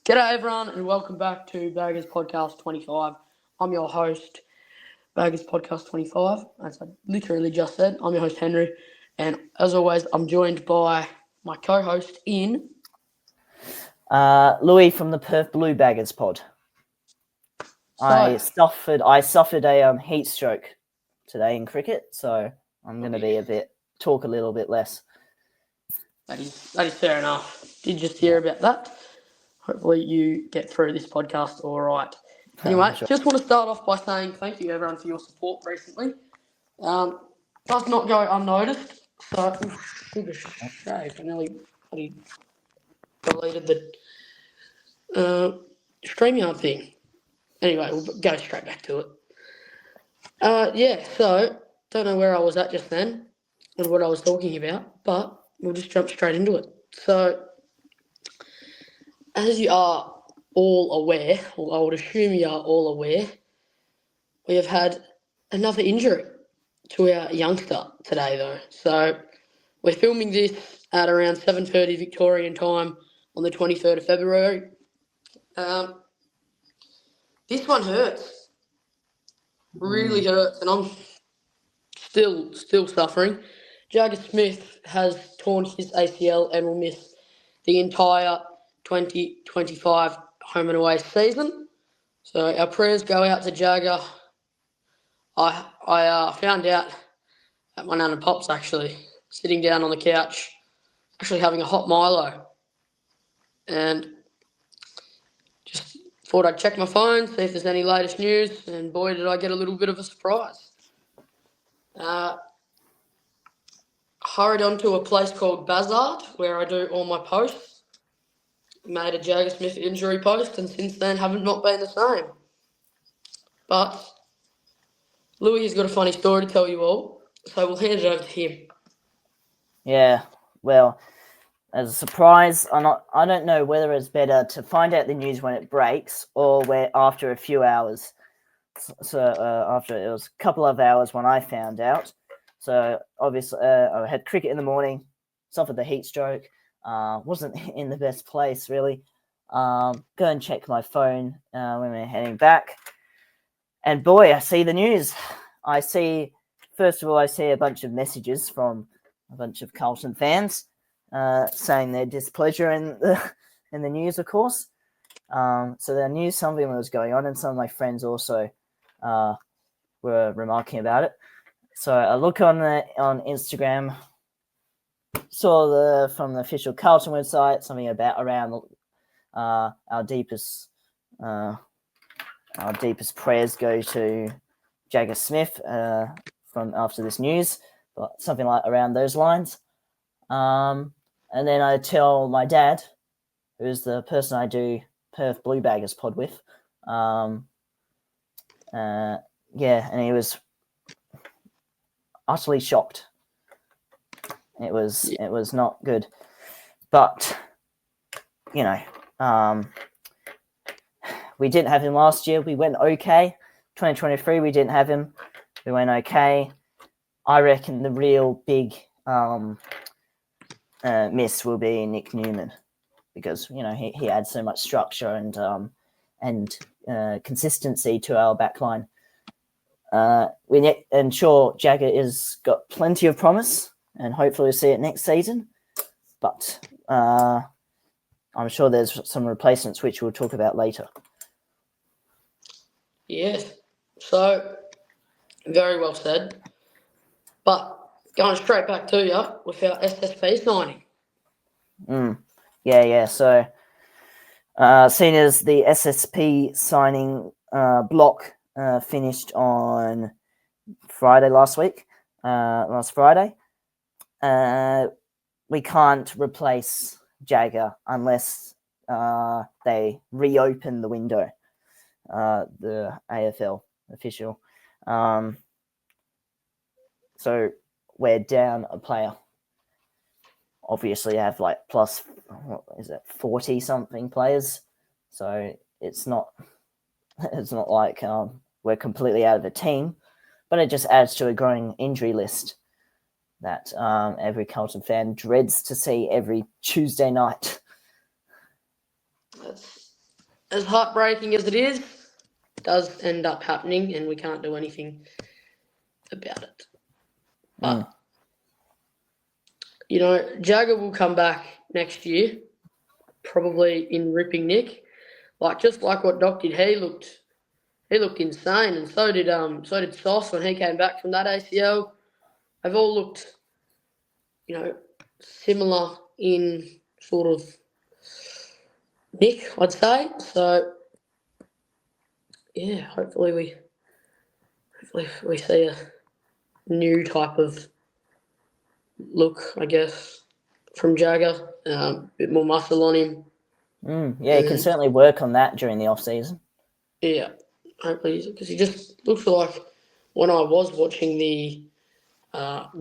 G'day everyone and welcome back to Baggers Podcast 25. I'm your host, Baggers Podcast 25. As I literally just said, I'm your host Henry, and as always, I'm joined by my co-host Ian. Louis from the Perth Blue Baggers pod. I suffered a heat stroke today in cricket, so I'm going to talk a little bit less. That is fair enough. Did you just hear about that? Hopefully you get through this podcast all right. Anyway, Sure. Just want to start off by saying thank you everyone for your support recently. Does not go unnoticed. So, good shave. I nearly deleted the StreamYard thing. Anyway, we'll go straight back to it. So don't know where I was at just then and what I was talking about, but we'll just jump straight into it. So, as you are all aware, or I would assume you are all aware, we have had another injury to our youngster today, though. So, we're filming this at around 7:30 Victorian time on the 23rd of February. This one hurts. Really hurts, and I'm still suffering. Jagger Smith has torn his ACL and will miss the entire 2025 home and away season. So our prayers go out to Jagger. I found out at my nan and pop's actually, sitting down on the couch, actually having a hot Milo, and just thought I'd check my phone, see if there's any latest news, and boy did I get a little bit of a surprise. Hurried on to a place called Bazard, where I do all my posts. Made a Jagger Smith injury post, and since then haven't not been the same. But Louis has got a funny story to tell you all, so we'll hand it over to him. Yeah, well, as a surprise, I don't know whether it's better to find out the news when it breaks or after a few hours. So after it was a couple of hours when I found out. So obviously I had cricket in the morning, suffered the heat stroke, wasn't in the best place really. Go and check my phone when we're heading back. And boy, I see the news. First of all, I see a bunch of messages from a bunch of Carlton fans saying their displeasure in the news, of course. So they knew something was going on, and some of my friends also were remarking about it. So I look on Instagram, saw from the official Carlton website something around our deepest prayers go to Jagger Smith from after this news, but something like around those lines. And then I tell my dad, who's the person I do Perth Blue Baggers pod with, and he was utterly shocked. It was not good, but we didn't have him last year. We went okay. 2023, we didn't have him. We went okay. I reckon the real big miss will be Nick Newman, because he adds so much structure and consistency to our backline. And sure, Jagger has got plenty of promise, and hopefully we'll see it next season. But I'm sure there's some replacements which we'll talk about later. Yes, so very well said. But going straight back to you with our SSP signing. Yeah. So, seeing as the SSP signing block finished on Friday last Friday, we can't replace Jagger unless they reopen the window, the AFL official. So we're down a player. Obviously, I have plus 40 something players, so it's not like we're completely out of the team, but it just adds to a growing injury list that every Carlton fan dreads to see every Tuesday night. as heartbreaking as it is, does end up happening, and we can't do anything about it. But you know, Jagger will come back next year, probably in ripping nick, just like what Doc did. He looked insane, and so did Sauce when he came back from that ACL. They've all looked, similar in sort of nick, I'd say. So yeah, hopefully we see a new type of look, I guess, from Jagger. A bit more muscle on him. Yeah, you can certainly work on that during the off season. Yeah, hopefully, because he just looks like when I was watching the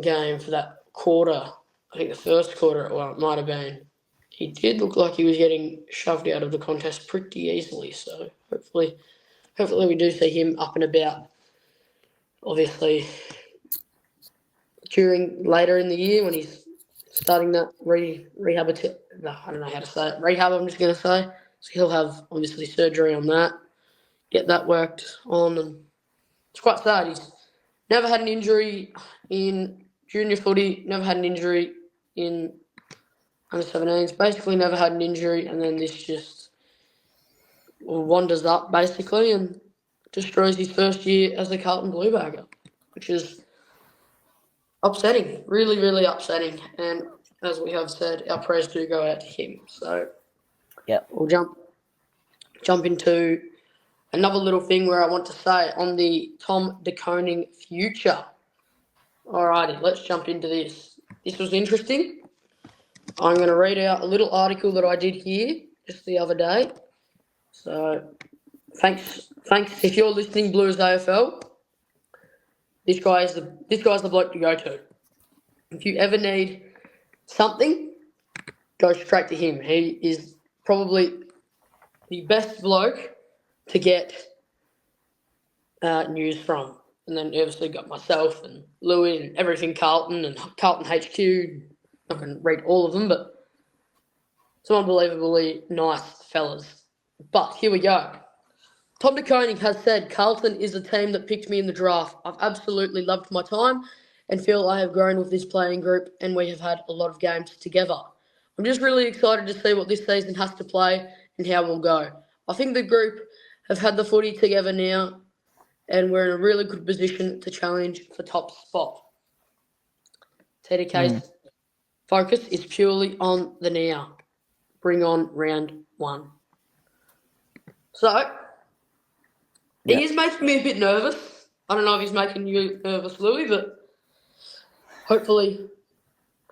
game for that quarter, I think the first quarter, well, it might have been, he did look like he was getting shoved out of the contest pretty easily. So hopefully we do see him up and about. Obviously, later in the year when he's starting that rehab. I don't know how to say it. Rehab, I'm just going to say. So he'll have obviously surgery on that, get that worked on, and it's quite sad. He's never had an injury in junior footy, never had an injury in under 17s, basically never had an injury, and then this just wanders up basically and destroys his first year as a Carlton Bluebagger, which is upsetting, really, really upsetting. And as we have said, our prayers do go out to him. So we'll jump into another little thing where I want to say on the Tom De Koning future. Alrighty, let's jump into this. This was interesting. I'm going to read out a little article that I did here just the other day. So thanks if you're listening, Blues AFL. This guy's the bloke to go to. If you ever need something, go straight to him. He is probably the best bloke to get news from. And then you obviously got myself and Louis and everything Carlton and Carlton HQ. I'm not going to read all of them, but some unbelievably nice fellas. But here we go. Tom De Koning has said, Carlton is a team that picked me in the draft. I've absolutely loved my time and feel I have grown with this playing group and we have had a lot of games together. I'm just really excited to see what this season has to play and how we'll go. I think the group have had the footy together now and we're in a really good position to challenge for top spot. TDK's focus is purely on the now. Bring on round one. So, he is making me a bit nervous. I don't know if he's making you nervous, Louis, but hopefully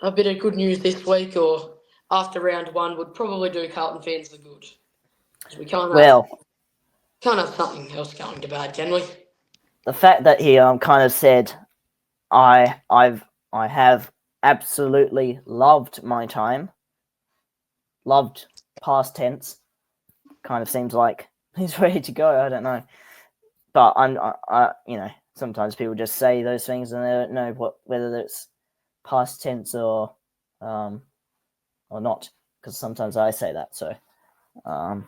a bit of good news this week or after round one would probably do Carlton fans the good. Because we can't have something else going to bad, can we? The fact that he kind of said, I have absolutely loved my time. Loved past tense. Kind of seems like he's ready to go. I don't know. But I sometimes people just say those things and they don't know whether it's past tense or not, because sometimes I say that. So, I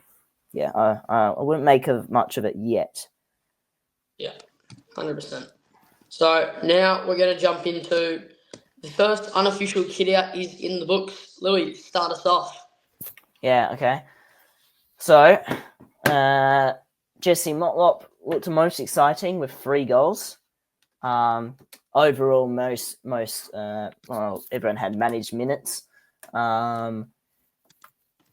wouldn't make much of it yet. Yeah, 100%. So now we're going to jump into the first unofficial kit out is in the books. Louis, start us off. Yeah. Okay. So, Jesse Motlop looked the most exciting with 3 goals. Overall, everyone had managed minutes. One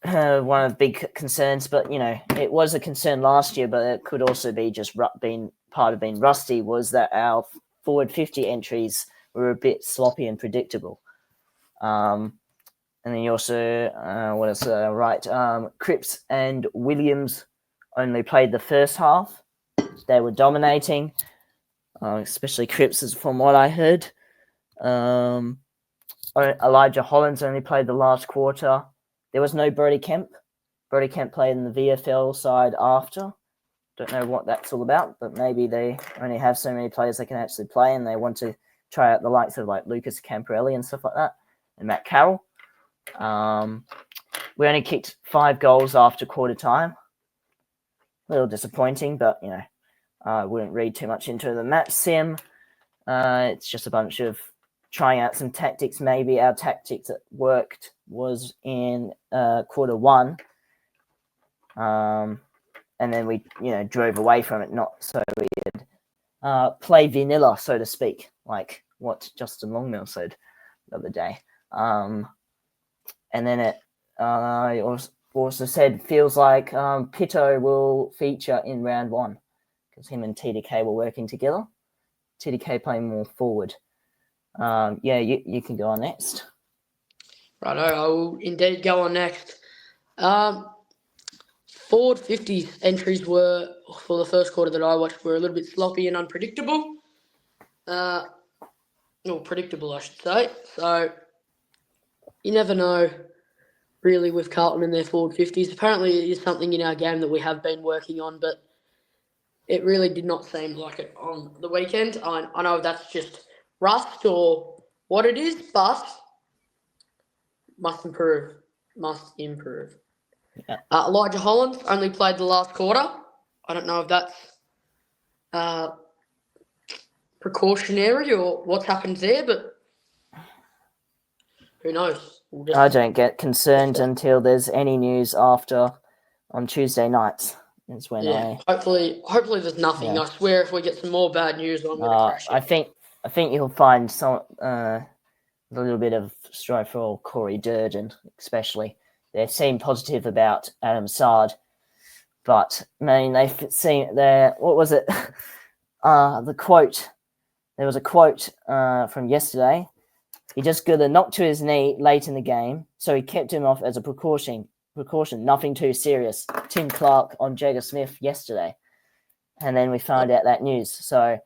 of the big concerns, but it was a concern last year, but it could also be just being rusty, was that our forward 50 entries were a bit sloppy and predictable. And then you also, Cripps and Williams only played the first half. They were dominating, especially Cripps, from what I heard. Elijah Hollins only played the last quarter. There was no Brody Kemp. Brody Kemp played in the VFL side after. Don't know what that's all about, but maybe they only have so many players they can actually play and they want to try out the likes of like Lucas Camporelli and stuff like that, and Matt Carroll. We only kicked 5 goals after quarter time. little disappointing, but I wouldn't read too much into the match sim. It's just a bunch of trying out some tactics. Maybe our tactics that worked was in quarter one, and then we drove away from it. Not so we had play vanilla, so to speak, like what Justin Longmill said the other day. And then it also said feels like Pito will feature in round one because him and TDK were working together. TDK playing more forward. You can go on next. Righto, I will indeed go on next. Forward 50s entries were, for the first quarter that I watched, were a little bit sloppy and unpredictable. Predictable, I should say. So, you never know, really, with Carlton and their forward 50s. Apparently, it is something in our game that we have been working on, but it really did not seem like it on the weekend. I know that's just rust or what it is, but must improve. Yeah. Elijah Hollands only played the last quarter. I don't know if that's precautionary or what's happened there, but who knows? I don't get concerned until there's any news after on Tuesday nights. Is when hopefully there's nothing. I swear, if we get some more bad news, I'm gonna crash it. I think you'll find some a little bit of strife for Corey Durden, especially. They seem positive about Adam Sard, but they've seen there. What was it? The quote. There was a quote from yesterday. He just got a knock to his knee late in the game, so he kept him off as a precaution. Nothing too serious. Tim Clark on Jagger Smith yesterday, and then we found out that news. So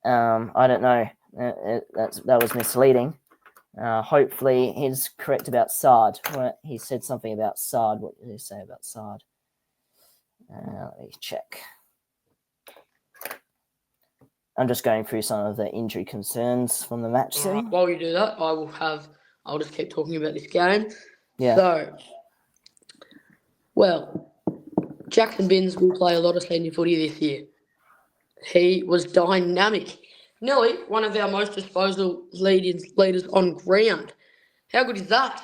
I don't know. That was misleading. Hopefully he's correct about Sard. He said something about Sard. What did he say about Sard? Let me check. I'm just going through some of the injury concerns from the match sim. While you do that, I'll just keep talking about this game. Yeah. So, Jackson Binns will play a lot of senior footy this year. He was dynamic. Nearly one of our most disposal leaders on ground. How good is that?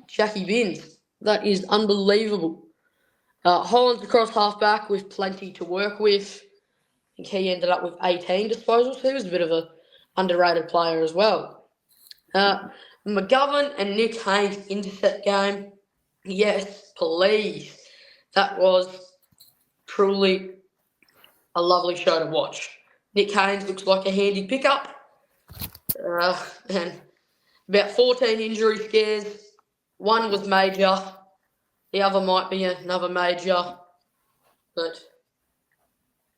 Jackie Binns. That is unbelievable. Holland's across halfback with plenty to work with. I think he ended up with 18 disposals. He was a bit of an underrated player as well. McGovern and Nick Haynes intercept game. Yes, please. That was truly a lovely show to watch. Nick Haynes looks like a handy pickup. And about 14 injury scares. One was major. The other might be another major. But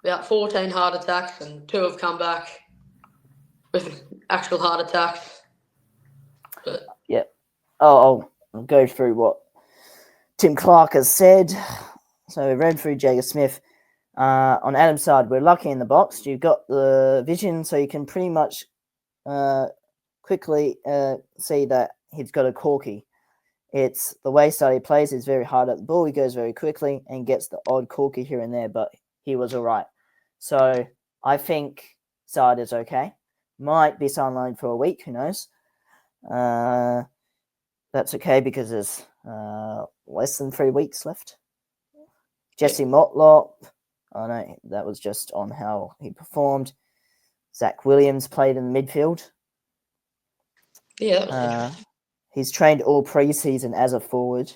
about 14 heart attacks, and 2 have come back with actual heart attacks. But yeah. I'll go through what Tim Clark has said. So we read through Jagger Smith. On Adam's side, we're lucky in the box. You've got the vision, so you can pretty much quickly see that he's got a corky. It's the way Sadi plays is very hard at the ball. He goes very quickly and gets the odd corky here and there, but he was all right. So I think Sard is okay. Might be sidelined for a week. Who knows? That's okay because there's less than 3 weeks left. Jesse Motlop. Oh no, that was just on how he performed. Zach Williams played in the midfield. Yeah, that was interesting. He's trained all preseason as a forward,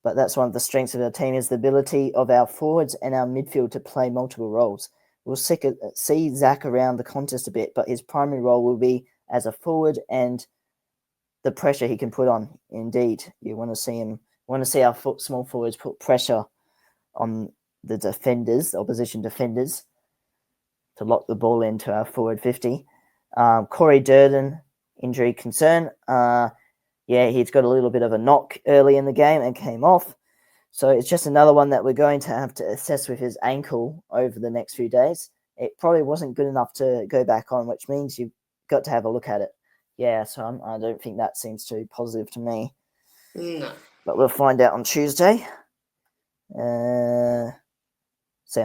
but that's one of the strengths of our team is the ability of our forwards and our midfield to play multiple roles. We'll see Zach around the contest a bit, but his primary role will be as a forward and the pressure he can put on. Indeed, you want to see our small forwards put pressure on the defenders, the opposition defenders, to lock the ball into our forward 50. Corey Durden, injury concern. He's got a little bit of a knock early in the game and came off. So it's just another one that we're going to have to assess with his ankle over the next few days. It probably wasn't good enough to go back on, which means you've got to have a look at it. Yeah, so I don't think that seems too positive to me. No. But we'll find out on Tuesday. Sam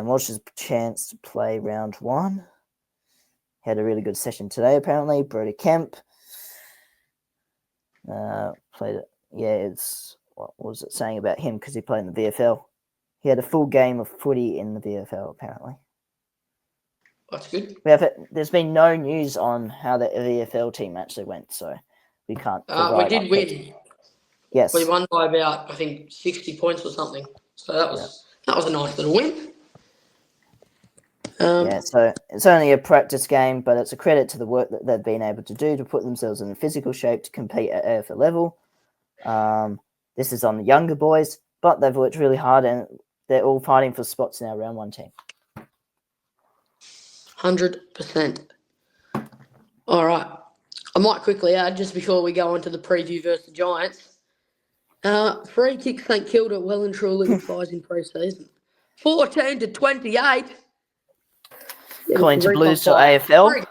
Walsh's chance to play round 1. Had a really good session today, apparently. Brody Kemp played it. Yeah, what was it saying about him because he played in the VFL? He had a full game of footy in the VFL, apparently. That's good. There's been no news on how the VFL team actually went, so we can't provide We did updates. win. Yes. We won by about, I think, 60 points or something. So that was a nice little win. So it's only a practice game, but it's a credit to the work that they've been able to do to put themselves in a physical shape to compete at AFL level. This is on the younger boys, but they've worked really hard and they're all fighting for spots in our round 1 team. 100%. All right. I might quickly add, just before we go on to the preview versus the Giants, free kick St Kilda well and truly fires in pre-season. 14-28. According to Blues.afl.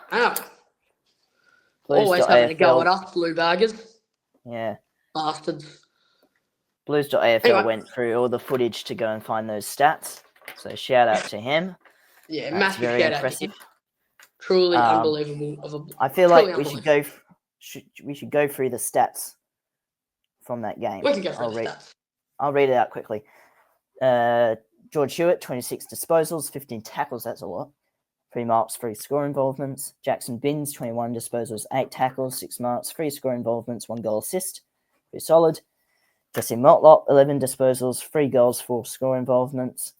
Always having a go at us, Blue Baggers. Yeah. Bastards. Blues.afl went through all the footage to go and find those stats. So shout out to him. Yeah, That's massive very shout impressive. out to him. Truly unbelievable. I feel like we should go through the stats from that game. We can go through the stats. I'll read it out quickly. George Hewitt, 26 disposals, 15 tackles. That's a lot. 3 marks, 3 score involvements. Jackson Binns, 21 disposals, 8 tackles, 6 marks, 3 score involvements, 1 goal assist. Pretty solid. Jesse Motlop, 11 disposals, 3 goals, 4 score involvements.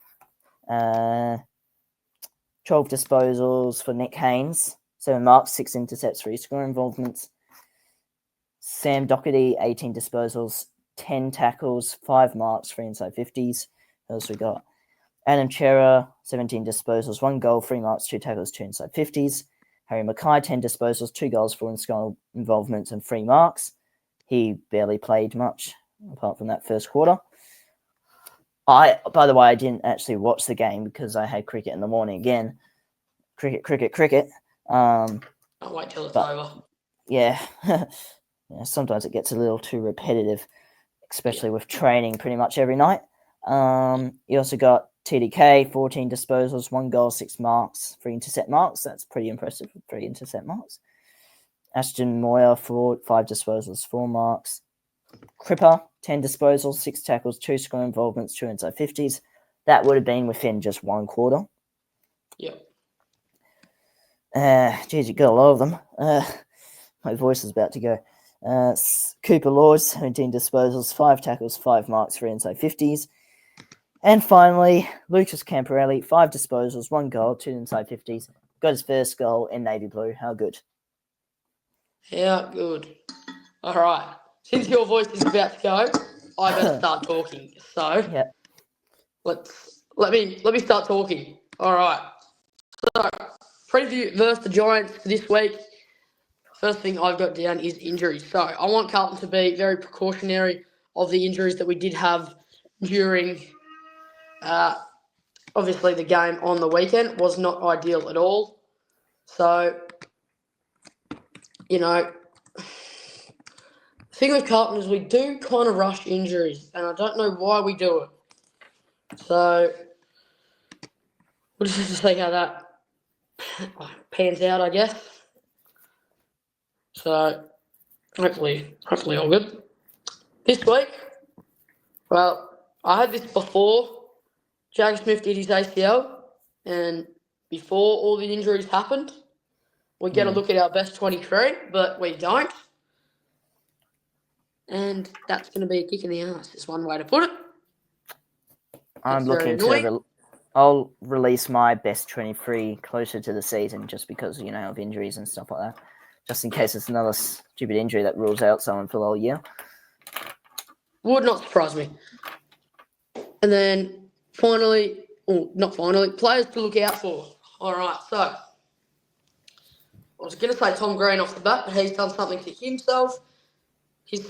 12 disposals for Nick Haynes, 7 marks, 6 intercepts, 3 score involvements. Sam Doherty, 18 disposals, 10 tackles, 5 marks, 3 inside 50s. Who else we got? Adam Chera, 17 disposals, 1 goal, 3 marks, 2 tackles, 2 inside 50s. Harry Mackay, 10 disposals, 2 goals, 4 score involvements, and 3 marks. He barely played much, apart from that first quarter. By the way, I didn't actually watch the game because I had cricket in the morning again. Cricket. I'll wait till it's over. Yeah. Sometimes it gets a little too repetitive, especially with training pretty much every night. You also got TDK, 14 disposals, 1 goal, 6 marks, 3 intercept marks. That's pretty impressive, 3 intercept marks. Ashton Moyer, 5 disposals, 4 marks. Cripper, 10 disposals, 6 tackles, 2 score involvements, 2 inside 50s. That would have been within just 1 quarter. Yep. Geez, you got a lot of them. My voice is about to go. Cooper Laws, 17 disposals, 5 tackles, 5 marks, 3 inside 50s. And finally, Lucas Camporelli, 5 disposals, 1 goal, 2 inside 50s. Got his first goal in navy blue. How good? Yeah, good. All right. Since your voice is about to go, I better start talking. So let me start talking. All right. So preview versus the Giants this week. First thing I've got down is injuries. So I want Carlton to be very precautionary of the injuries that we did have during, obviously the game on the weekend was not ideal at all. So, the thing with Carlton is we do kind of rush injuries, and I don't know why we do it. So, we'll just have to see how that pans out, I guess. So, hopefully all good. This week, well, I had this before Jagger Smith did his ACL, and before all the injuries happened. We get a look at our best 23, but we don't. And that's going to be a kick in the ass, is one way to put it. I'll release my best 23 closer to the season just because, of injuries and stuff like that. Just in case it's another stupid injury that rules out someone for the whole year. Would not surprise me. And then players to look out for. All right, so I was going to say Tom Green off the bat, but he's done something to himself. I'm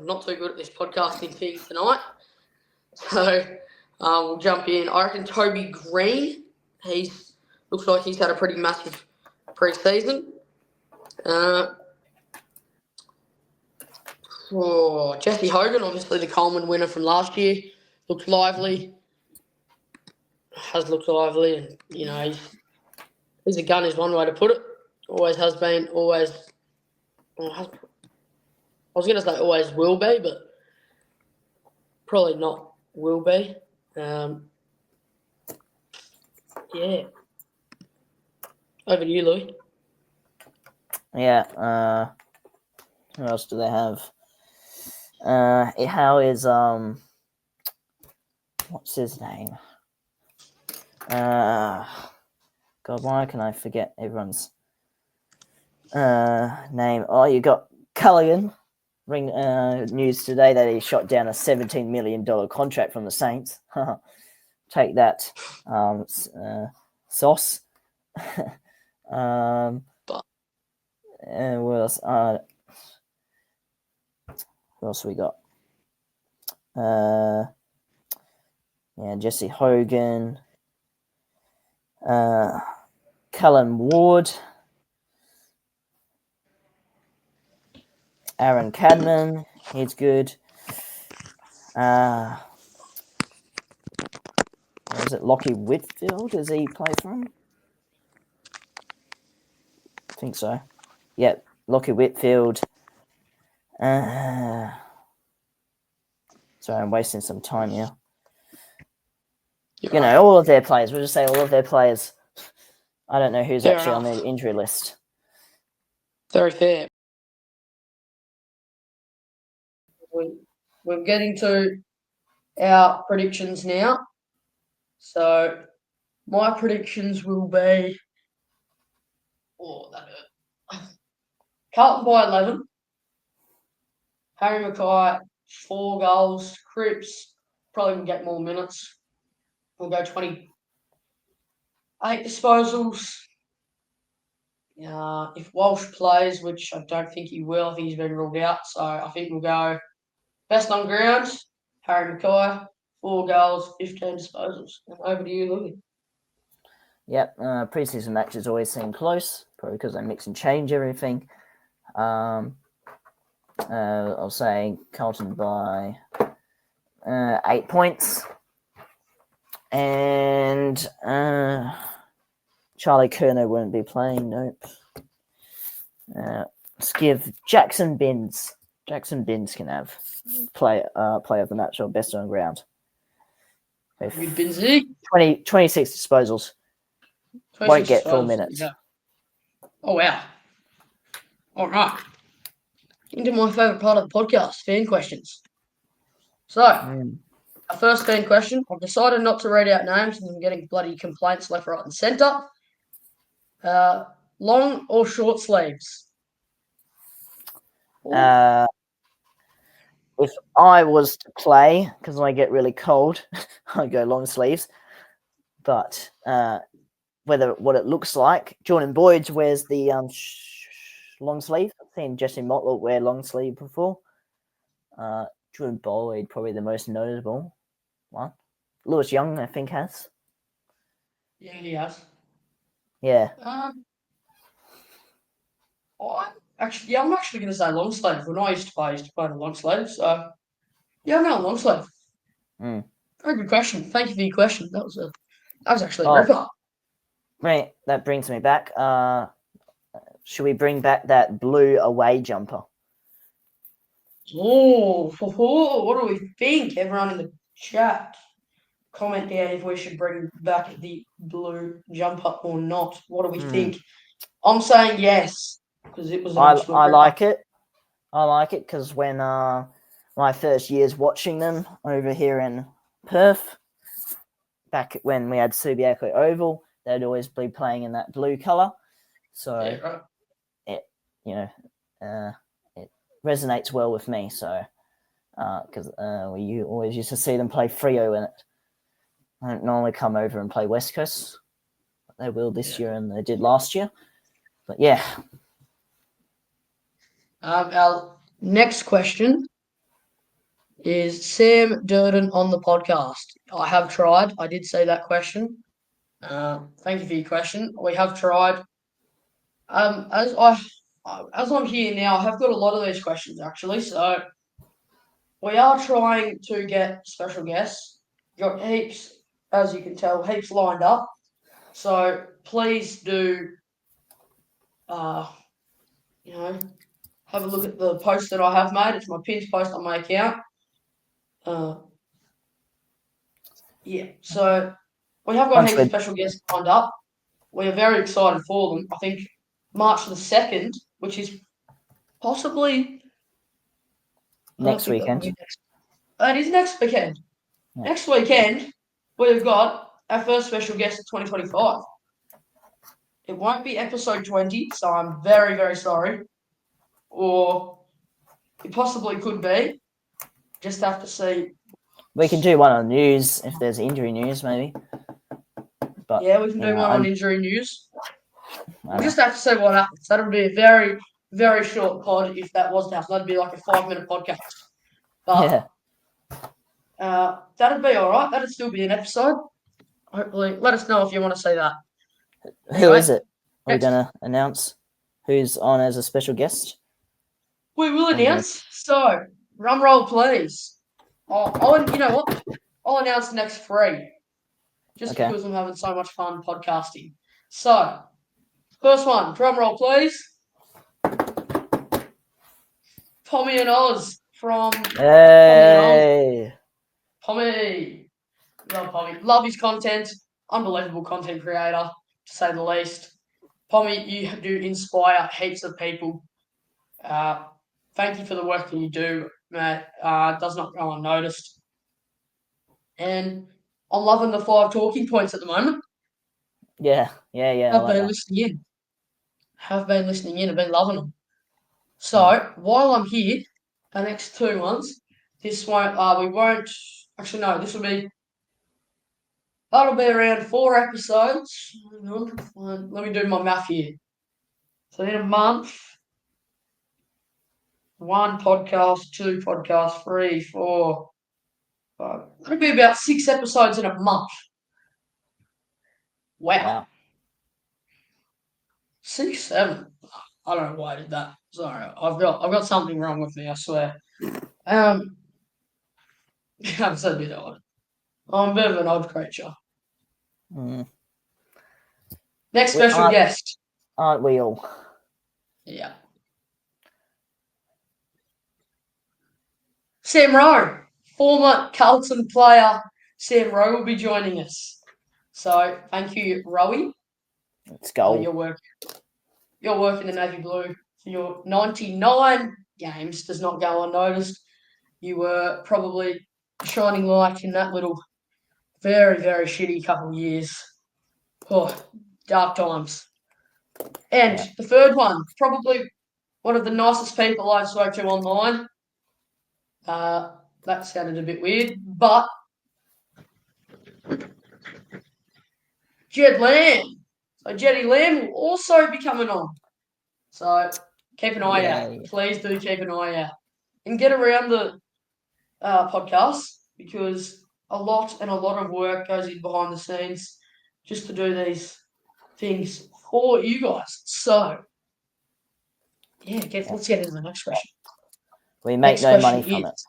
not too good at this podcasting thing tonight. So we'll jump in. I reckon Toby Green, looks like he's had a pretty massive pre-season. Jesse Hogan, obviously the Coleman winner from last year, looks lively. Has looked lively, and he's a gun is one way to put it. Always has been. Always. I was going to say always will be, but probably not will be. Yeah. Over to you, Louis. Yeah. Who else do they have? How is what's his name? God, why can I forget everyone's name? Oh, you got Culligan. News today that he shot down a $17 million contract from the Saints. Take that, sauce. And what else? What else we got? Jesse Hogan, Callum Ward, Aaron Cadman, he's good. Was it Lockie Whitfield? Does he play for him? I think so. Yeah, Lockie Whitfield. Sorry, I'm wasting some time here. All of their players. We'll just say all of their players. I don't know who's actually on the injury list. Very fair. We're getting to our predictions now. So my predictions will be that hurt. Carlton by 11. Harry Mackay, 4 goals. Cripps probably will get more minutes. We'll go 28 disposals. If Walsh plays, which I don't think he will, I think he's been ruled out. So I think we'll go best on ground, Harry Mackay, 4 goals, 15 disposals. And over to you, Louis. Yep, preseason matches always seem close, probably because they mix and change everything. I'll say Carlton by 8 points. And Charlie Curnow won't be playing, nope. Let's give Jackson Binns. Jackson Binns can have play of the match or best on ground. Good Binsy. 26 disposals. 26 won't get full minutes. Yeah. Oh, wow. All right. Into my favourite part of the podcast, fan questions. So, our first fan question. I've decided not to read out names because I'm getting bloody complaints left, right and centre. Long or short sleeves? If I was to play, because when I get really cold, I go long sleeves. But what it looks like, Jordan Boyd wears the long sleeve. I've seen Jesse Motley wear long sleeve before. Jordan Boyd, probably the most notable one. Lewis Young, I think, has. Yeah, he has. Yeah. I'm actually going to say long sleeve. When I used to play the long sleeve. So, yeah, I'm going long sleeve. Very good question. Thank you for your question. That was actually a ripper. Right, that brings me back. Should we bring back that blue away jumper? Oh, what do we think? Everyone in the chat, comment down if we should bring back the blue jumper or not. What do we think? I'm saying yes because it was. I like it. I like it because when my first years watching them over here in Perth, back when we had Subiaco Oval, they'd always be playing in that blue colour. So it resonates well with me. So because we always used to see them play Freo in it. I don't normally come over and play West Coast. They will this year and they did last year. But yeah. Our next question is Sam Durden on the podcast. I have tried. I did say that question. Thank you for your question. We have tried. As I'm here now, I have got a lot of these questions actually. So we are trying to get special guests. got heaps, as you can tell, heaps lined up. So please do, have a look at the post that I have made. It's my pinned post on my account. So we have got heaps of special guests lined up. We are very excited for them. I think March the 2nd, which is possibly next weekend. It is next weekend. Yeah. Next weekend, we've got our first special guest of 2025. It won't be episode 20, so I'm very, very sorry. Or it possibly could be. Just have to see. We can do one on news if there's injury news, maybe. But yeah, we can do one on injury news. We'll just have to see what happens. That'll be a very, very short pod if that was to happen. That'd be like a 5-minute podcast. But that'd be all right. That'd still be an episode. Hopefully, let us know if you want to see that. Who is it? Are we going to announce who's on as a special guest? We will announce. So, drum roll, please. You know what? I'll announce the next 3. Just because I'm having so much fun podcasting. So, first one, drum roll, please. Pommy and Oz from Hey. Pommy. Love Pommy. Love his content. Unbelievable content creator, to say the least. Pommy, you do inspire heaps of people. Thank you for the work that you do, mate. It does not go unnoticed. And I'm loving the 5 talking points at the moment. Yeah. I've been listening in. I've been loving them. So, while I'm here, the next 2 months, this won't, we won't, actually no, this will be, that'll be around 4 episodes. Let me do my math here. So in a month, 1 podcast, 2 podcasts, 3, 4, 5. It'll be about 6 episodes in a month. Wow. 6, 7. I don't know why I did that. Sorry, I've got something wrong with me, I swear. I'm so a bit odd. I'm a bit of an odd creature. Next special guest. Aren't we all? Yeah. Sam Rowe, former Carlton player. Sam Rowe will be joining us. So thank you, Rowie. Let's go. Your work in the Navy Blue for your 99 games does not go unnoticed. You were probably shining light in that little very, very shitty couple of years. Oh, dark times. And the third one, probably one of the nicest people I've spoke to online. That sounded a bit weird, but Jed Lamb. So Jeddy Lamb will also be coming on. So keep an eye out. Please do keep an eye out. And get around the podcast because a lot of work goes in behind the scenes just to do these things for you guys. So, let's get into the next question. We make no money from it.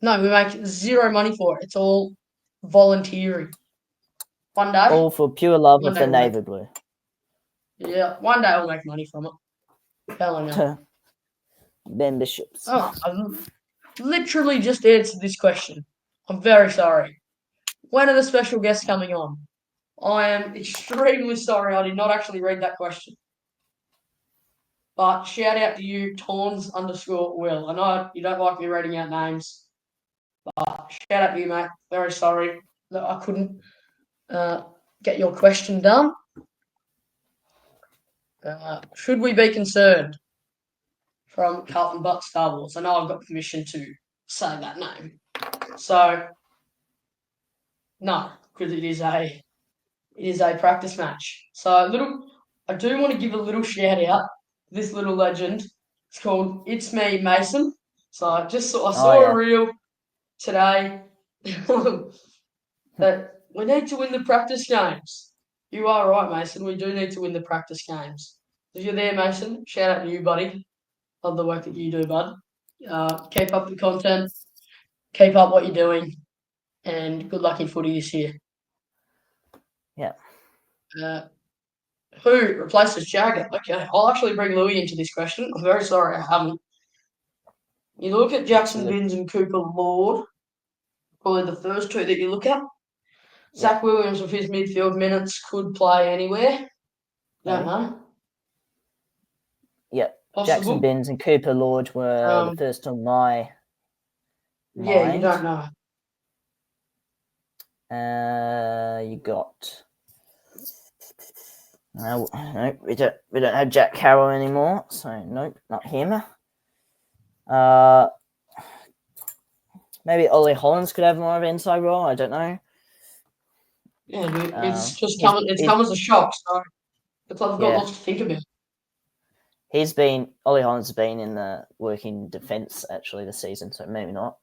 No, we make 0 money for it. It's all volunteering. One day. All for pure love of the Navy Blue. Yeah, one day I'll make money from it. Telling you. Memberships. Oh, I've literally just answered this question. I'm very sorry. When are the special guests coming on? I am extremely sorry. I did not actually read that question. But shout out to you, Tawns_Will. I know you don't like me reading out names, but shout out to you, mate. Very sorry that I couldn't get your question done. Should we be concerned? From Carlton Butt Star Wars. I know I've got permission to say that name. So, no, because it is a practice match. So I do want to give a little shout out to this little legend. It's called It's Me Mason. So I saw a reel today that we need to win the practice games. You are right, Mason. We do need to win the practice games. If you're there, Mason, shout out to you, buddy. Love the work that you do, bud. Keep up the content. Keep up what you're doing. and good luck in footy this year. Yeah. Who replaces Jagger? Okay, I'll actually bring Louis into this question. I'm very sorry I haven't. You look at Jackson Binns and Cooper Lord, probably the first two that you look at. Zach Williams, with his midfield minutes, could play anywhere. Don't know. Yep. Possible. Jackson Binns and Cooper Lord were the first on my mind. Yeah, you don't know. You got. No, we don't have Jack Carroll anymore, so nope, not him. Maybe Ollie Hollands could have more of an inside role. I don't know. Yeah, dude, it's just come as a shock. So the club have got lots to think about. Ollie Hollands has been in the working defence actually this season, so maybe not.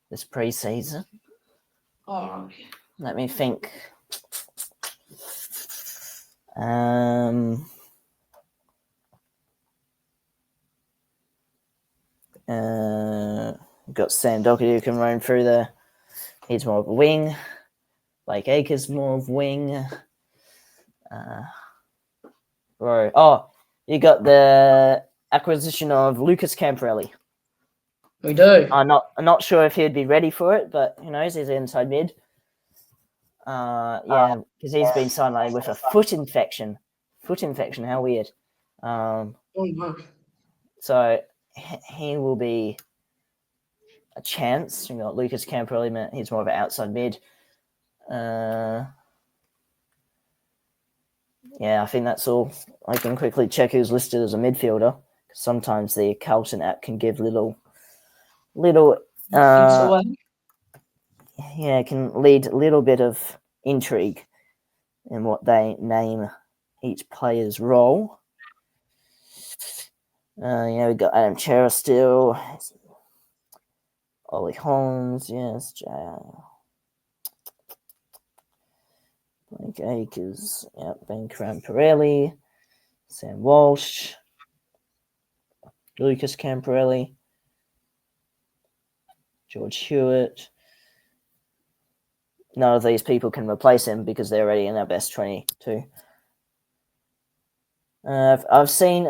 This pre-season. Oh, let me think. Got Sam Doherty who can roam through there. He's more of a wing. Blake Acres more of wing. You got the acquisition of Lucas Camporelli. We do. I'm not sure if he'd be ready for it, but who knows? He's inside mid. Because he's been signed with a foot infection. How weird. So he will be a chance. You got Lucas Camporelli. He's more of an outside mid. I think that's all. I can quickly check who's listed as a midfielder. Sometimes the Carlton app can give little. Can lead a little bit of intrigue in what they name each player's role. We got Adam Chera still. Ollie Holmes, yes. Blake Acres, Ben Camporelli, Sam Walsh, Lucas Camporelli, George Hewitt. None of these people can replace him because they're already in our best 22. I've seen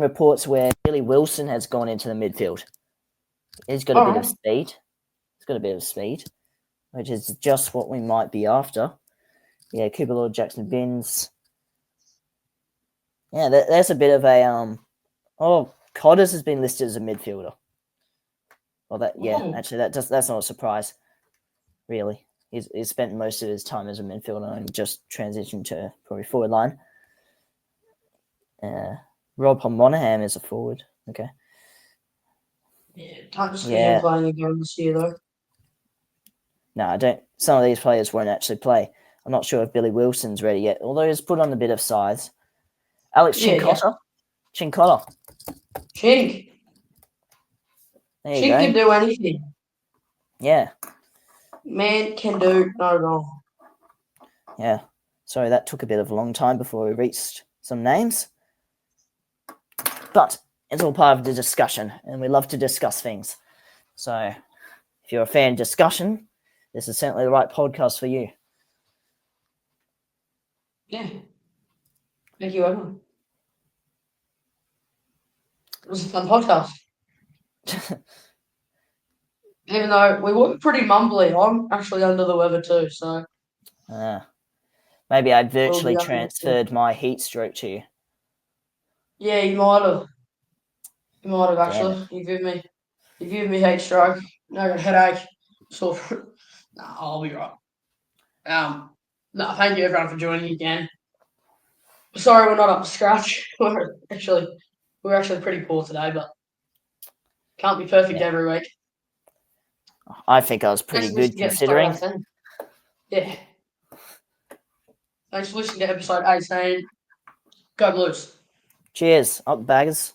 reports where Billy Wilson has gone into the midfield. He's got a bit of speed. Which is just what we might be after. Yeah, Cooper Lord, Jackson Binns. Yeah, there's a bit of a Cotters has been listed as a midfielder. Well, that's not a surprise, really. He's spent most of his time as a midfielder and just transitioned to probably forward line. Rob Monaghan is a forward. Okay. Yeah, don't see him playing again this year though. No, I don't. Some of these players won't actually play. I'm not sure if Billy Wilson's ready yet, although he's put on a bit of size. Alex Chincotta. Chincotta. Chink. Chink can do anything. Yeah. Man can do no wrong. Yeah. Sorry, that took a bit of a long time before we reached some names. But it's all part of the discussion, and we love to discuss things. So if you're a fan of discussion, this is certainly the right podcast for you. Yeah. Thank you, everyone. It was a fun podcast. Even though we were pretty mumbly, I'm actually under the weather too, so. Maybe I virtually transferred my heat stroke to you. Yeah, you might have. Actually. You give me heat stroke. I got a headache. So, I'll be right. Thank you everyone for joining again. Sorry we're not up to scratch. We're actually pretty poor today, but can't be perfect every week. I think I was pretty good considering. Yeah. Thanks for listening to episode 18. Go Blues. Cheers. Up, baggers.